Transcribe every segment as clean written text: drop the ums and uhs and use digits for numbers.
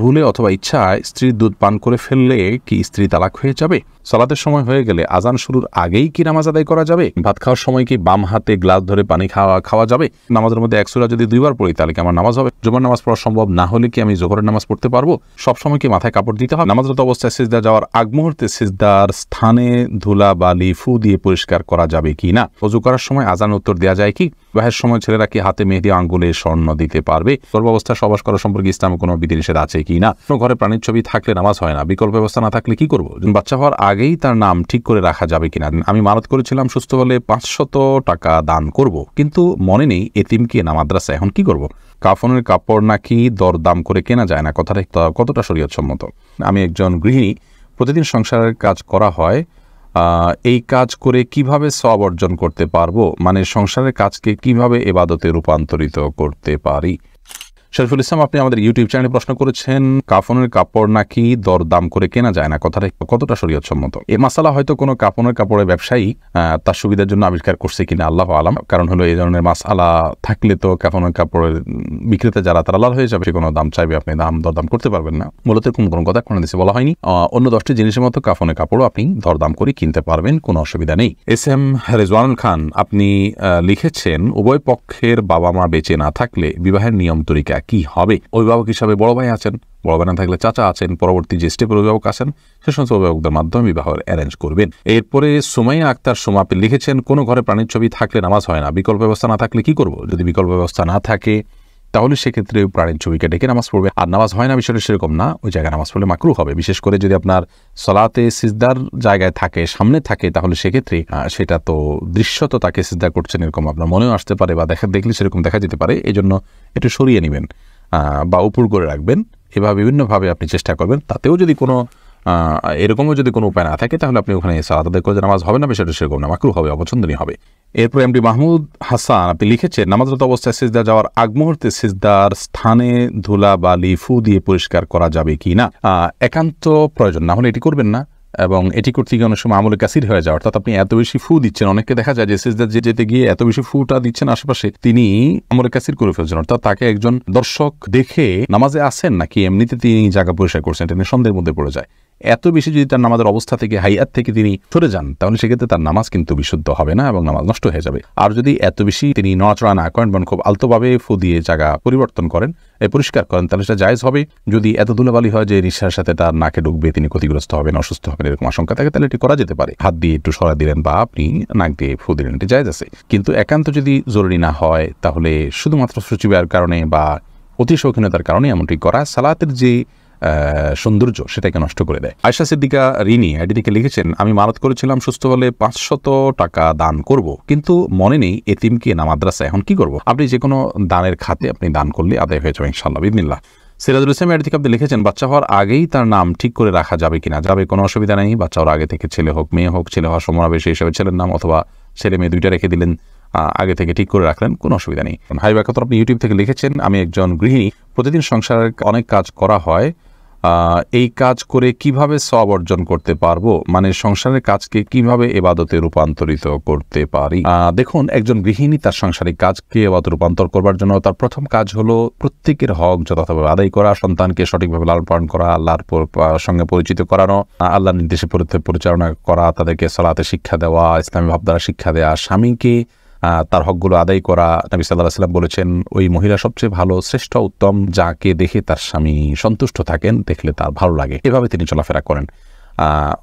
ভুলে অথবা ইচ্ছায় স্ত্রীর দুধ পান করে ফেললে কি স্ত্রী তালাক হয়ে যাবে? সালাতের সময় হয়ে গেলে আজান শুরুর আগেই কি নামাজ আদায় করা যাবে? ভাত খাওয়ার সময় কি বাম হাতে গ্লাস ধরে পানি খাওয়া যাবে? নামাজের মধ্যে এক সূরা যদি 2 বার পড়ি তাহলে কি আমার নামাজ হবে? জুমার নামাজ পড়া সম্ভব না হলে কি আমি যোহরের নামাজ পড়তে পারবো? সবসময় কি মাথায় কাপড় দিতে হবে? নামাজরত অবস্থায় সিজদা যাওয়ার আগ মুহূর্তে সিজদার স্থানে ধুলা বালি ফু দিয়ে পরিষ্কার করা যাবে কি না? ওযু করার সময় আজান উত্তর দেওয়া যায় কি? বিবাহের সময় ছেলেরা কি হাতে মেহেদি আঙ্গুলে স্বর্ণ দিতে পারবে? গর্ভাবস্থায় সহবাস করা সম্পর্কে ইসলামে কোনো বিধিনিষেধ আছে কি না? কোনো ঘরে প্রাণীর ছবি থাকলে নামাজ হয় না, বিকল্প ব্যবস্থা না থাকলে কি করবো? বাচ্চা হওয়ার আগেই তার নাম ঠিক করে রাখা যাবে কিনা? আমি মানত করেছিলাম সুস্থ হলে 500 টাকা দান করব, কিন্তু মনে নেই এতিমকে না মাদ্রাসা, এখন কি করব? কাফনের কাপড় নাকি দরদাম করে কেনা যায় না, কথাটা কতটা শরীয়তসম্মত? আমি একজন গৃহিণী, প্রতিদিন সংসারের কাজ করা হয়, এই কাজ করে কিভাবে সওয়াব অর্জন করতে পারবো? মানে সংসারের কাজকে কিভাবে ইবাদতে রূপান্তরিত করতে পারি? শরীফুল ইসলাম, আপনি আমাদের ইউটিউব চ্যানেলে প্রশ্ন করেছেন কাফনের কাপড় নাকি দরদাম করে কেনা যায় না, কথাটা কতটা শরীয়তসম্মত? এই মাসালা হয়তো কোনো কাফনের কাপড়ের ব্যবসায়ী তার সুবিধার জন্য আবিষ্কার করছে কিনা আল্লাহু আলাম। কারণ হলো এই ধরনের মাসালা থাকলে তো কাফনের কাপড়ের বিক্রেতা যারা তারা লাল হয়ে যাবে, কোনো দাম চাইবে, আপনি দরদাম করতে পারবেন না। মূলত কোনো কথা কোনো দেশে বলা হয়নি। অন্য 10টি জিনিসের মতো কাফনের কাপড়ও আপনি দরদাম করে কিনতে পারবেন, কোনো অসুবিধা নেই। এস.এম. রেজওয়ানুল খান, আপনি লিখেছেন উভয় পক্ষের বাবা মা বেঁচে না থাকলে বিবাহের নিয়ম তরিকা কি হবে? অভিভাবক হিসাবে বড় ভাই আছেন, বড় ভাই না থাকলে চাচা আছেন, পরবর্তী যে স্টেপের অভিভাবক আছেন সে সমস্ত অভিভাবকদের মাধ্যমে বিবাহ অ্যারেঞ্জ করবেন। এরপরে সুমাইয়া আক্তার সুমা, আপনি লিখেছেন কোনো ঘরে প্রাণীর ছবি থাকলে নামাজ হয় না, বিকল্প ব্যবস্থা না থাকলে কি করব? যদি বিকল্প ব্যবস্থা না থাকে তাহলে সেক্ষেত্রে প্রাণীর ছবিকে ডেকে নামাজ পড়বে। আর নামাজ হয় না বিষয়টা সেরকম না, ওই জায়গায় নামাজ পড়লে মাকরুহ হবে। বিশেষ করে যদি আপনার সালাতে সিজদার জায়গায় থাকে, সামনে থাকে, তাহলে সেক্ষেত্রে সেটা তো দৃশ্যত তাকে সিজদা করছেন এরকম আপনার মনেও আসতে পারে, বা দেখলে সেরকম দেখা যেতে পারে। এই জন্য একটু সরিয়ে নেবেন বা উপর করে রাখবেন। এভাবে বিভিন্নভাবে আপনি চেষ্টা করবেন। তাতেও যদি কোনো এরকমও যদি কোনো উপায় না থাকে তাহলে আপনি ওখানে সালাত আদায় করে নামাজ হবে না, বিষয়টা সেরকম না, মাকরুহ হবে, অপছন্দনীয় হবে। এরপর এমডি মাহমুদ হাসান, আপনি লিখেছেন নামাজরত অবস্থায় সিজদা যাওয়ার আগ মুহূর্তে সিজদার স্থানে ধুলা বালি ফু দিয়ে পরিষ্কার করা যাবে কি না? একান্ত প্রয়োজন না হলে এটি করবেন না, এবং এটি করতে গিয়ে অনেক সময় আমলে কাসির হয়ে যায়, অর্থাৎ আপনি এত বেশি ফু দিচ্ছেন। অনেককে দেখা যায় যে সিজদা যেতে গিয়ে এত বেশি ফুটা দিচ্ছেন আশেপাশে, তিনি আমলে কাসির করে ফেলছেন, অর্থাৎ তাকে একজন দর্শক দেখে নামাজে আসেন নাকি এমনিতে তিনি জায়গা পরিষ্কার করছেন এটা সন্দেহের মধ্যে পড়ে যায়। এত বেশি যদি তার নামাজের অবস্থা থেকে হাইয়াত থেকে তিনি সরে যান তাহলে সেক্ষেত্রে তার নামাজ কিন্তু বিশুদ্ধ হবে না এবং নামাজ নষ্ট হয়ে যাবে। আর যদি এত বেশি তিনি নড়াচড়া না করেন এবং খুব আলতোভাবে ফু দিয়ে জায়গা পরিবর্তন করেন, পরিষ্কার করেন, তাহলে সেটা জায়েজ হবে। যদি এত ধুলাবালি হয় যে নিঃশ্বাসের সাথে তার নাকে ঢুকবে, তিনি ক্ষতিগ্রস্ত হবেন, অসুস্থ হবেন, এরকম আশঙ্কা থাকে, তাহলে এটি করা যেতে পারে। হাত দিয়ে একটু সরা দিলেন বা আপনি নাক দিয়ে ফু দিলেন, এটি জায়েজ আছে। কিন্তু একান্ত যদি জরুরি না হয় তাহলে শুধুমাত্র সচিবের কারণে বা অতি শৌখিনতার কারণে এমনটি করা সালাতের যে সৌন্দর্য সেটাকে নষ্ট করে দেয়। আয়েশা সিদ্দিকা রিনি আইডি থেকে লিখেছেন আমি মানত করেছিলাম সুস্থ হলে 500 টাকা দান করব, কিন্তু মনে নেই এতিমকে না মাদ্রাসা, এখন কি করব? আপনি যে কোনো দানের খাতে আপনি দান করলে আদায় হয়ে যাবে ইনশাআল্লাহ বিদিনিল্লাহ। সিরাজুল ইসলাম আইডি থেকে আপনি লিখেছেন বাচ্চা হওয়ার আগেই তার নাম ঠিক করে রাখা যাবে কিনা? যাবে, কোনো অসুবিধা নেই। বাচ্চা হওয়ার আগে থেকে ছেলে হোক মেয়ে হোক, ছেলে হওয়ার সমাবেশে হিসেবে ছেলের নাম অথবা ছেলে মেয়ে দুইটা রেখে দিলেন, আগে থেকে ঠিক করে রাখলেন, কোনো অসুবিধা নেই। হাই ব্যাকাত, আপনি ইউটিউব থেকে লিখেছেন আমি একজন গৃহিণী, প্রতিদিন সংসারের অনেক কাজ করা হয়, এই কাজ করে কিভাবে সওয়াব অর্জন করতে পারবো? মানে সংসারের কাজকে কিভাবে ইবাদতে রূপান্তরিত করতে পারি? দেখুন, একজন গৃহিণী তার সাংসারিক কাজকে ইবাদতে রূপান্তর করবার জন্য তার প্রথম কাজ হলো প্রত্যেকের হক যথাযথভাবে আদায় করা, সন্তানকে সঠিকভাবে লালন পালন করা, আল্লাহর সঙ্গে পরিচিত করানো, আল্লাহর নির্দেশে পরিচালনা করা, তাদেরকে সালাতে শিক্ষা দেওয়া, ইসলামী ভাবধারা শিক্ষা দেওয়া, স্বামীকে তার হকগুলো আদায় করা। নবী সাল্লাল্লাহু আলাইহি ওয়াসাল্লাম বলেছেন ওই মহিলা সবচেয়ে ভালো, শ্রেষ্ঠ, উত্তম, যাকে দেখে তার স্বামী সন্তুষ্ট থাকেন, দেখলে তার ভালো লাগে, এভাবে তিনি চলাফেরা করেন।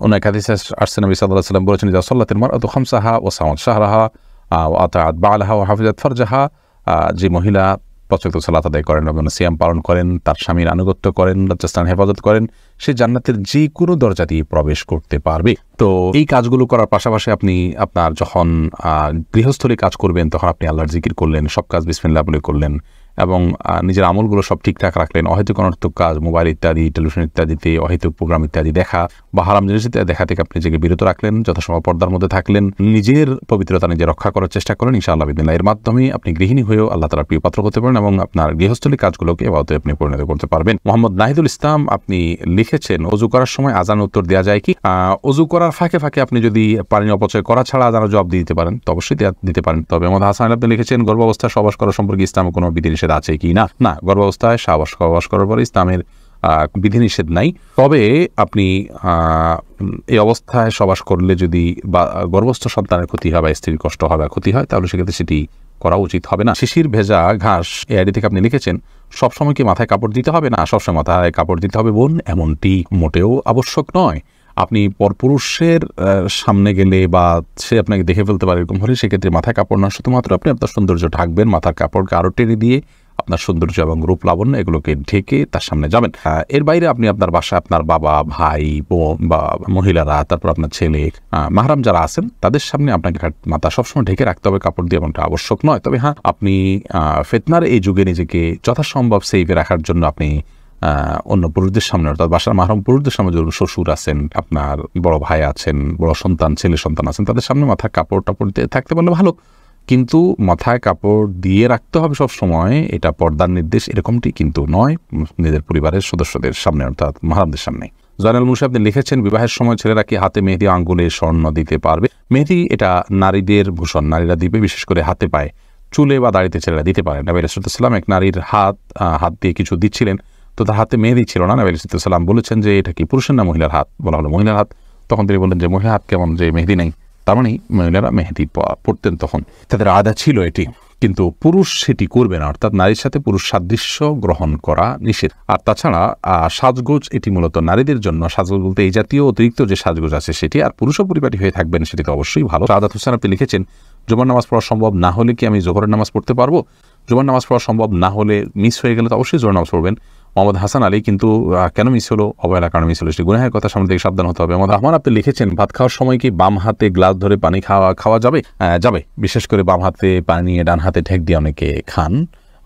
অনেক হাদিসে আসছে নবী সাল্লাল্লাহু আলাইহি ওয়াসাল্লাম বলেছেন ইযা সাল্লাতিল মারআতু খামসাহা ওয়া সামাত শাহরাহা ওয়া আতাআত বা'লাহা ওয়া হাফিজাত ফারজাহা, যে মহিলা 5 ওয়াক্ত সালাত আদায় করেন এবং সিয়াম পালন করেন, তার স্বামীর আনুগত্য করেন, লজ্জাস্থান হেফাজত করেন, সে জান্নাতের যে কোনো দরজা দিয়ে প্রবেশ করতে পারবে। তো এই কাজগুলো করার পাশাপাশি আপনি আপনার যখন গৃহস্থলী কাজ করবেন তখন আপনি আল্লাহর জিকির করলেন, সব কাজ বিসমিল্লাহ বলে করলেন এবং নিজের আমলগুলো সব ঠিকঠাক রাখলেন। অহেতুক অনর্থক কাজ, মোবাইল ইত্যাদি, টেলিভিশন ইত্যাদিতে অহেতুক প্রোগ্রাম ইত্যাদি দেখা বা হারাম জিনিস দেখা থেকে আপনি নিজেকে বিরত রাখলেন, যথাসময় পর্দার মধ্যে থাকলেন, নিজের পবিত্রতা নিজে রক্ষা করার চেষ্টা করেন, ইনশাআল্লাহ বিদিনিল্লাহ এর মাধ্যমে আপনি গৃহিণী হয়েও আল্লাহ তাআলার প্রিয় পাত্র হতে পারেন এবং আপনার গৃহস্থলী কাজগুলোকে ইবাদতে আপনি পরিণত করতে পারবেন। মোহাম্মদ নাহিদুল ইসলাম আপনি লিখেছেন ওযু করার সময় আজান উত্তর দেওয়া যায় কি? ওযু করার ফাঁকে ফাঁকে আপনি যদি পানি অপচয় করা ছাড়া আজানের জবাব দিতে পারেন তো অবশ্যই দিতে পারেন। তবে মোহাম্মদ হাসান আপনি লিখেছেন গর্ভাবস্থায় সহবাস করা সম্পর্কে ইসলামে কোনো বিধিনিষেধ আছে কি না? না, গর্ভাবস্থায় সহবাস করার পরে ইসলামের বিধিনিষেধ নাই। তবে আপনি এই অবস্থায় সবাস করলে যদি বা গর্ভস্থ সন্তানের ক্ষতি হয় বা স্ত্রীর কষ্ট হয় বা ক্ষতি হয়, তাহলে সেক্ষেত্রে সেটি করা উচিত হবে না। শিশির ভেজা ঘাস এই আইডি থেকে আপনি লিখেছেন, সবসময় কি মাথায় কাপড় দিতে হবে? না, সবসময় মাথায় কাপড় দিতে হবে বোন, এমনটি মোটেও আবশ্যক নয়। আপনি পরপুরুষের সামনে গেলে বা সে আপনাকে দেখে ফেলতে পারে এরকম হলে সেক্ষেত্রে মাথায় কাপড় না, শুধুমাত্র আপনি আপনার সৌন্দর্য ঢাকবেন, মাথার কাপড়কে আরও টেনে দিয়ে আপনার সৌন্দর্য এবং রূপ লাবণ্য এগুলোকে ঢেকে তার সামনে যাবেন। এর বাইরে আপনি আপনার বাসায় আপনার বাবা, ভাই, বোন বা মহিলারা, তারপর আপনার ছেলে, মাহরাম যারা আছেন তাদের সামনে আপনাকে মাথা সবসময় ঢেকে রাখতে হবে কাপড় দিয়ে, এমনটা আবশ্যক নয়। তবে হ্যাঁ, আপনি ফিতনার এই যুগে নিজেকে যথাসম্ভব সেফে রাখার জন্য আপনি অন্য পুরুষদের সামনে, অর্থাৎ বাসার মাহরম পুরুষদের সামনে, যদি শ্বশুর আছেন, আপনার বড় ভাই আছেন, বড় সন্তান, ছেলে সন্তান আছেন, তাদের সামনে মাথায় কাপড় টাপড় দিয়ে থাকতে পারলে ভালো। কিন্তু মাথায় কাপড় দিয়ে রাখতে হবে সব সময়, এটা পর্দার নির্দেশ এরকমটি কিন্তু নয়, নিজের পরিবারের সদস্যদের সামনে অর্থাৎ মাহরামদের সামনে। জয়নাল মুন্সি আপনি লিখেছেন, বিবাহের সময় ছেলেরা কি হাতে মেহেদি, আঙ্গুলে স্বর্ণ দিতে পারবে? মেহেদি এটা নারীদের ভূষণ, নারীরা দিবে, বিশেষ করে হাতে পায়ে, চুলে বা দাড়িতে ছেলেরা দিতে পারে। নবী রাসূলুল্লাহ সাল্লাল্লাহু আলাইহি ওয়াসাল্লাম এক নারীর হাত দিয়ে কিছু দিচ্ছিলেন, তো তার হাতে মেহেদি ছিল না। নবী রাসূলুল্লাহ সাল্লাল্লাহু আলাইহি ওয়াসাল্লাম বলেছেন যে এটা কি পুরুষের না মহিলার হাত? বলা হলো মহিলার হাত। তখন তিনি বললেন যে মহিলার হাত কেমন, যে মেহেদি নেই? তার মানে মহিলারা মেহেদি পড়তেন, তখন তাদের আদা ছিল এটি, কিন্তু পুরুষ সেটি করবে না, অর্থাৎ নারীর সাথে পুরুষ সাদৃশ্য গ্রহণ করা নিষেধ। আর তাছাড়া সাজগোজ এটি মূলত নারীদের জন্য, সাজগোজ বলতে এই জাতীয় অতিরিক্ত যে সাজগোজ আছে সেটি, আর পুরুষও পরিপাটি হয়ে থাকবেন সেটি তো অবশ্যই ভালো। সাদাত হোসেন আপনি লিখেছেন, জুমার নামাজ পড়া সম্ভব না হলে কি আমি জোহরের নামাজ পড়তে পারবো? জুমার নামাজ পড়া সম্ভব না হলে, মিস হয়ে গেলে তো অবশ্যই জোহর নামাজ পড়বেন। মোহাম্মদ হাসান আলী, কিন্তু কেন মিস হলো? অবহেলার কারণে মিস হলো, সেটি গুনাহের কথা সামনে থেকে সাবধান হতে হবে। মোহাম্মদ রহমান আপনি লিখেছেন, ভাত খাওয়ার সময় কি বাম হাতে গ্লাস ধরে পানি খাওয়া যাবে? যাবে, বিশেষ করে বাম হাতে পানি নিয়ে ডান হাতে ঠেক দিয়ে অনেকে খান,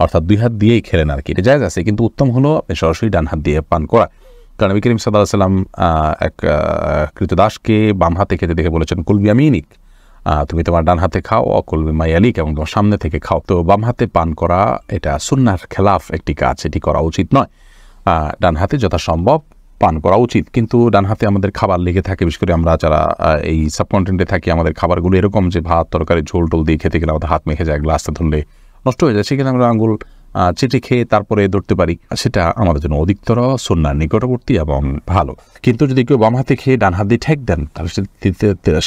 অর্থাৎ দুই হাত দিয়েই খেলেন আর কি, এটা জায়েজ আছে, কিন্তু উত্তম হলো আপনি সরাসরি ডান হাত দিয়ে পান করা। কারণ নবী করিম সাল্লাল্লাহু আলাইহি ওয়াসাল্লাম এক কৃতদাসকে বাম হাতে খেতে দেখে বলেছেন, কুল বিয়ামিনিক, তুমি তোমার ডান হাতে খাও, অকুল বিমায়ালিক, এবং তোমার সামনে থেকে খাও। তো বাম হাতে পান করা এটা সুন্নাহর খেলাফ একটি কাজ, এটি করা উচিত নয়। ডান হাতে যথাসম্ভব পান করা উচিত, কিন্তু ডান হাতে আমাদের খাবার লেগে থাকে, বিশেষ করে আমরা যারা এই সাবকন্টিনেন্টে থাকি, আমাদের খাবারগুলো এরকম যে ভাত তরকারি ঝোল টোল দিয়ে খেতে গেলে আমাদের হাত মেখে যায়, গ্লাসটা ধরলে নষ্ট হয়ে যায়, সেখানে আমরা আঙ্গুল চেটে খেয়ে তারপরে ধরতে পারি, সেটা আমাদের জন্য অধিকতর সুন্নাহর নিকটবর্তী এবং ভালো। কিন্তু যদি কেউ বাম হাতে খেয়ে ডান হাত দিয়ে ঠেক দেন, তাহলে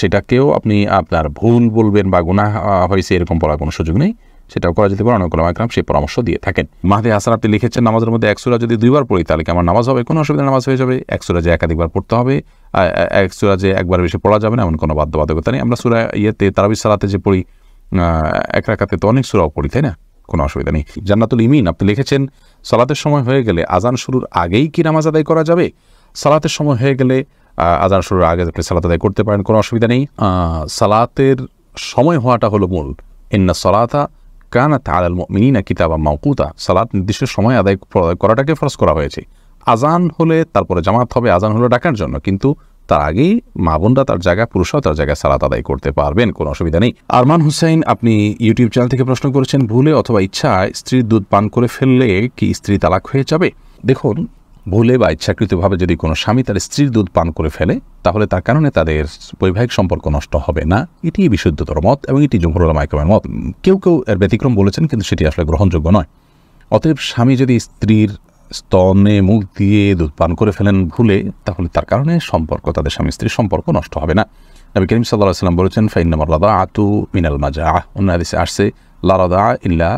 সেটাকেও আপনি আপনার ভুল বলবেন বা গুনাহ হয়েছে এরকম বলার কোনো সুযোগ নেই, সেটাও করা যেতে পারে। অনেক ওলামা একরাম সেই পরামর্শ দিয়ে থাকেন। মাহদি হাসান আপনি লিখেছেন, নামাজের মধ্যে এক সূরা যদি দুইবার পড়ি তাহলে কি আমার নামাজ হবে? কোনো অসুবিধা, নামাজ হয়ে যাবে। এক সূরা যে একাধিকবার পড়তে হবে, এক সূরা যে একবার বেশি পড়া যাবে না, এমন কোনো বাধ্যবাধকতা নেই। আমরা সূরা তারাবির সালাতে যে পড়ি, এক রাকাতে তো অনেক সূরাও পড়ি, তাই না? কোনো অসুবিধা নেই। জান্নাতুল ইমিন আপনি লিখেছেন, সালাতের সময় হয়ে গেলে আজান শুরুর আগেই কি নামাজ আদায় করা যাবে? সালাতের সময় হয়ে গেলে আজান শুরুর আগে আপনি সালাত আদায় করতে পারেন, কোনো অসুবিধা নেই। সালাতের সময় হওয়াটা হলো মূল। ইন্না সালাতা কানাত আলাল মুমিনিনা কিতাবাম মাওকুতা, সালাত নির্দিষ্ট সময় আদায় করাটাকে ফরজ করা হয়েছে। আজান হলে তারপরে জামাত হবে, আজান হলো ডাকার জন্য, কিন্তু তার আগেই মা বোনরা তার জায়গায়, পুরুষরাও তার জায়গায় সালাত আদায় করতে পারবেন, কোনো অসুবিধা নেই। আরমান হুসাইন আপনি ইউটিউব চ্যানেল থেকে প্রশ্ন করেছেন, ভুলে অথবা ইচ্ছায় স্ত্রীর দুধ পান করে ফেললে কি স্ত্রী তালাক হয়ে যাবে? দেখুন, ভুলে বা ইচ্ছাকৃতভাবে যদি কোনো স্বামী তার স্ত্রীর দুধ পান করে ফেলে, তাহলে তার কারণে তাদের বৈবাহিক সম্পর্ক নষ্ট হবে না, এটি বিশুদ্ধতর মত এবং এটি জমহুর উলামা ইকরামের মত। কেউ কেউ এর ব্যতিক্রম বলেছেন, কিন্তু সেটি আসলে গ্রহণযোগ্য নয়। অতএব স্বামী যদি স্ত্রীর স্তনে মুখ দিয়ে দুধ পান করে ফেলেন ভুলে, তাহলে তার কারণে সম্পর্ক, তাদের স্বামী স্ত্রীর সম্পর্ক নষ্ট হবে না। নবী করিম সাল্লাল্লাহু আলাইহি ওয়াসাল্লাম বলেছেন, ফাইন্নামার রাদাআতু মিনাল মাজাআহ, অন্য হাদিসে আসছে লা রাদাআ ইল্লা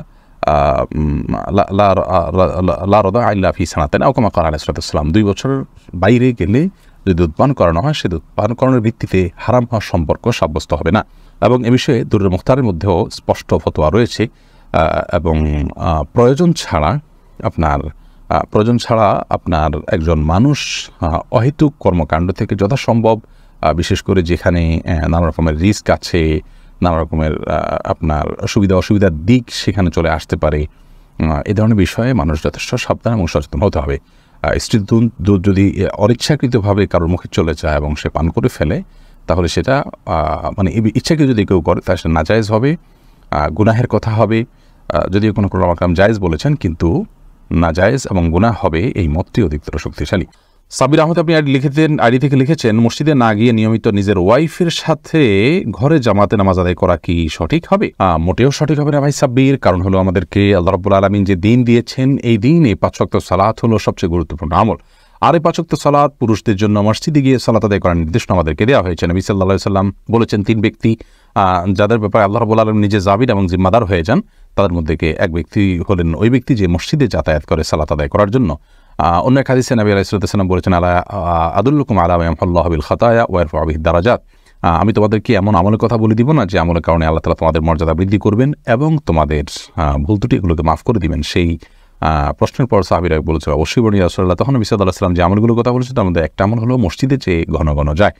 লা রাদাআ ইল্লা ফি সানাতাইন, আও কামা ক্বালা আলাইহিস সালাতু ওয়াস সালাম। 2 বছর বাইরে গেলে যদি দুধ পান করানো হয়, সে দুধ পান করানোর ভিত্তিতে হারাম হওয়ার সম্পর্ক সাব্যস্ত হবে না। এবং এ বিষয়ে দুরুল মুখতারের মধ্যেও স্পষ্ট ফতোয়া রয়েছে। এবং প্রয়োজন ছাড়া আপনার একজন মানুষ অহেতুক কর্মকাণ্ড থেকে যথাসম্ভব, বিশেষ করে যেখানে নানা রকমের রিস্ক আছে, নানা রকমের আপনার সুবিধা অসুবিধার দিক সেখানে চলে আসতে পারে, এ ধরনের বিষয়ে মানুষ যথেষ্ট সাবধান এবং সচেতন হতে হবে। স্ত্রীর দুধ যদি অনিচ্ছাকৃতভাবে কারোর মুখে চলে যায় এবং সে পান করে ফেলে, তাহলে সেটা মানে ইচ্ছাকে যদি কেউ করে তাহলে সেটা নাজায়েজ হবে, গুনাহের কথা হবে। যদিও কোনো উলামা একরাম জায়েজ বলেছেন, কিন্তু নাজায়েজ এবং গুনাহ হবে এই মতটি অধিকতর শক্তিশালী। সাবির আহমেদ আপনি আইডি থেকে লিখেছেন, মসজিদে না গিয়ে নিয়মিত নিজের ওয়াইফের সাথে ঘরে জামাতে নামাজ আদায় করা কি সঠিক হবে? মোটেও সঠিক হবে না ভাই সাব্বির। কারণ হলো আমাদেরকে আল্লাহ রাব্বুল আলামিন যে দিন দিয়েছেন, এই দিনে 5 ওয়াক্ত সালাত হলো সবচেয়ে গুরুত্বপূর্ণ আমল। আর এই 5 ওয়াক্ত সালাত পুরুষদের জন্য মসজিদে গিয়ে সালাত আদায় করার নির্দেশনা আমাদেরকে দেওয়া হয়েছে। নবী সাল্লাল্লাহু আলাইহি সাল্লাম বলেছেন, 3 ব্যক্তি যাদের ব্যাপারে আল্লাহ রাব্বুল আলামিন নিজে জাবির এবং জিম্মাদার হয়ে যান, তাদের মধ্যে এক ব্যক্তি হলেন ওই ব্যক্তি যে মসজিদে যাতায়াত করে সালাত আদায় করার জন্য। অন্য এক হাদিসে নবী আলাইহিস সালাম বলেছেন, আলা আদুল্লুকুম আলা মা ইয়ামহুল্লাহু বিল খাতায়া ওয়া ইয়ারফাউ বিহিদ দারাজাত, আমি তোমাদেরকে এমন আমলের কথা বলে দিব না যে আমলের কারণে আল্লাহ তাআলা তোমাদের মর্যাদা বৃদ্ধি করবেন এবং তোমাদের ভুল ত্রুটি এগুলোকে মাফ করে দিবেন। সেই প্রশ্নের পর সাহাবীরা বলেছে, অবশ্যই বনি রাসূলুল্লাহ। তখন নবী সাল্লাল্লাহু আলাইহি ওয়াসাল্লাম যে আমলগুলোর কথা বলেছেন তার মধ্যে একটা আমল হলো মসজিদে যে ঘন ঘন যায়।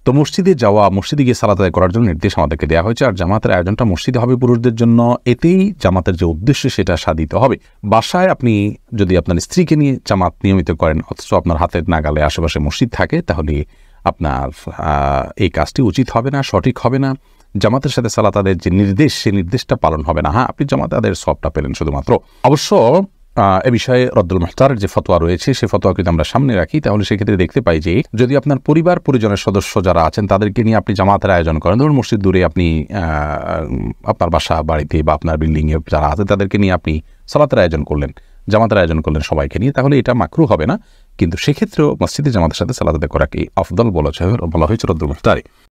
তো মসজিদে যাওয়া, মসজিদে গিয়ে সালাত আদায় করার জন্য নির্দেশ আমাদেরকে দেওয়া হয়েছে। আর জামাতের আয়োজনটা মসজিদে হবে পুরুষদের জন্য, এতেই জামাতের যে উদ্দেশ্য সেটা সাধিত হবে। বাসায় আপনি যদি আপনার স্ত্রীকে নিয়ে জামাত নিয়মিত করেন, অথচ আপনার হাতের নাগালে আশেপাশে মসজিদ থাকে, তাহলে আপনার এই কাজটি উচিত হবে না, সঠিক হবে না। জামাতের সাথে সালাত আদায়ের যে নির্দেশ, সেই নির্দেশটা পালন হবে না। হ্যাঁ, আপনি জামাত আদায়ের সবটা পেলেন শুধুমাত্র। অবশ্য এ বিষয়ে রদ্দুল মুখতারের যে ফতোয়া রয়েছে, সে ফতোয়া যদি আমরা সামনে রাখি, তাহলে সেক্ষেত্রে দেখতে পাই যে যদি আপনার পরিবার পরিজনের সদস্য যারা আছেন তাদেরকে নিয়ে আপনি জামাতের আয়োজন করেন, ধরুন মসজিদ দূরে আপনি আপনার বাসা বাড়িতে বা আপনার বিল্ডিংয়ে যারা আছে তাদেরকে নিয়ে আপনি সালাতের আয়োজন করলেন, জামাতের আয়োজন করলেন সবাইকে নিয়ে, তাহলে এটা মাকরুহ হবে না। কিন্তু সেক্ষেত্রেও মসজিদে জামাতের সাথে সালাত আদায় করাকে আফদল বলা হয়েছে রদ্দুল মুখতারে।